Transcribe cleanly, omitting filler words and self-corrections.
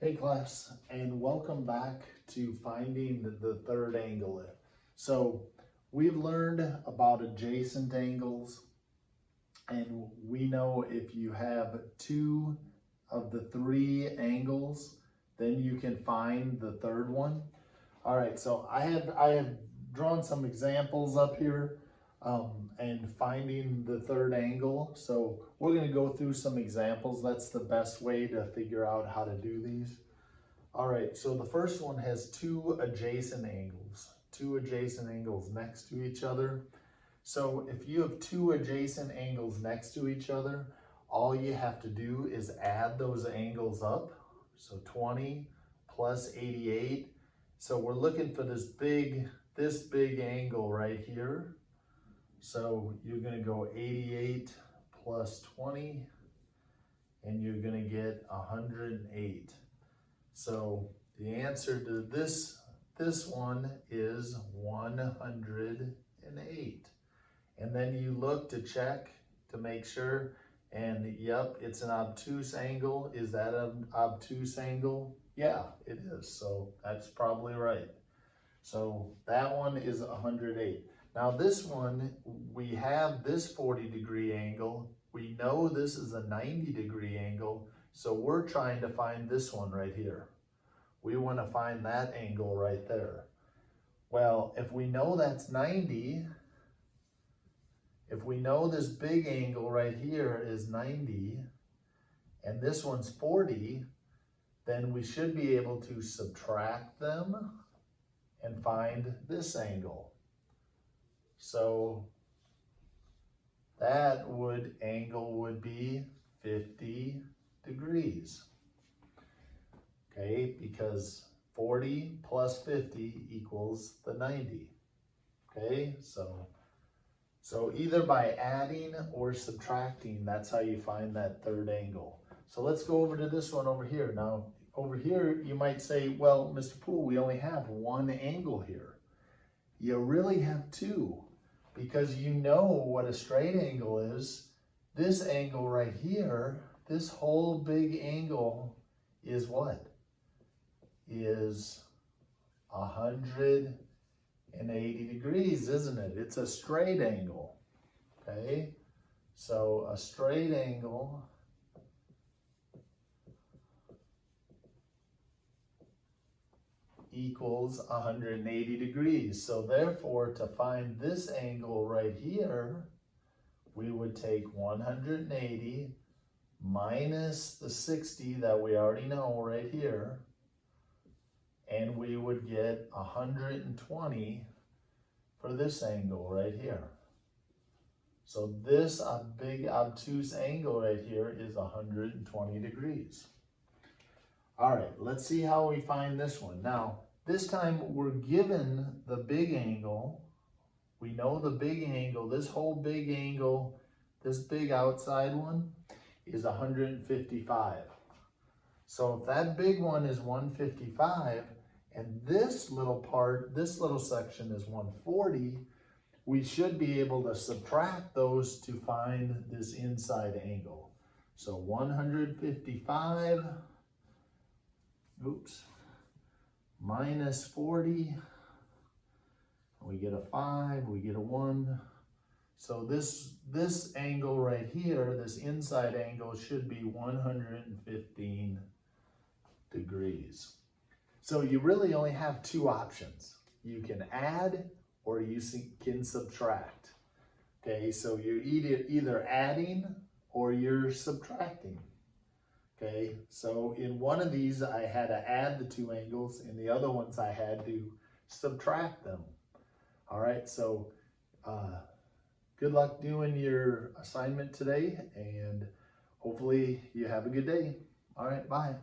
Hey class, and welcome back to finding the third angle. So we've learned about adjacent angles, and we know if you have two of the three angles, then you can find the third one. All right, so I have drawn some examples up here and finding the third angle. So we're going to go through some examples. That's the best way to figure out how to do these. All right, so the first one has two adjacent angles next to each other. So if you have two adjacent angles next to each other, all you have to do is add those angles up. So 20 plus 88. So we're looking for this big angle right here. So you're going to go 88 plus 20, and you're going to get 108. So the answer to this one is 108. And then you look to check to make sure, and yep, it's an obtuse angle. Is that an obtuse angle? Yeah, it is. So that's probably right. So that one is 108. Now this one, we have this 40-degree angle. We know this is a 90-degree angle. So we're trying to find this one right here. We want to find that angle right there. Well, if we know that's 90, if we know this big angle right here is 90, and this one's 40, then we should be able to subtract them and find this angle. So that angle would be 50 degrees. Okay, because 40 plus 50 equals the 90. Okay, so either by adding or subtracting, that's how you find that third angle. So let's go over to this one over here. Now, over here, you might say, well, Mr. Poole, we only have one angle here. You really have two, because you know what a straight angle is. This angle right here, this whole big angle is what? Is 180 degrees, isn't it? It's a straight angle, okay? So a straight angle equals 180 degrees. So therefore, to find this angle right here, we would take 180 minus the 60 that we already know right here, and we would get 120 for this angle right here. So this big obtuse angle right here is 120 degrees. All right, let's see how we find this one. Now, this time we're given the big angle. We know the big angle, this whole big angle, this big outside one is 155. So if that big one is 155, and this little part, this little section is 140, we should be able to subtract those to find this inside angle. So 155, minus 40, we get a 5, we get a 1. So this angle right here, this inside angle, should be 115 degrees. So you really only have two options. You can add or you can subtract. Okay, so you're either adding or you're subtracting. Okay, so in one of these I had to add the two angles, in the other ones I had to subtract them. All right, so good luck doing your assignment today, and hopefully you have a good day. All right, bye.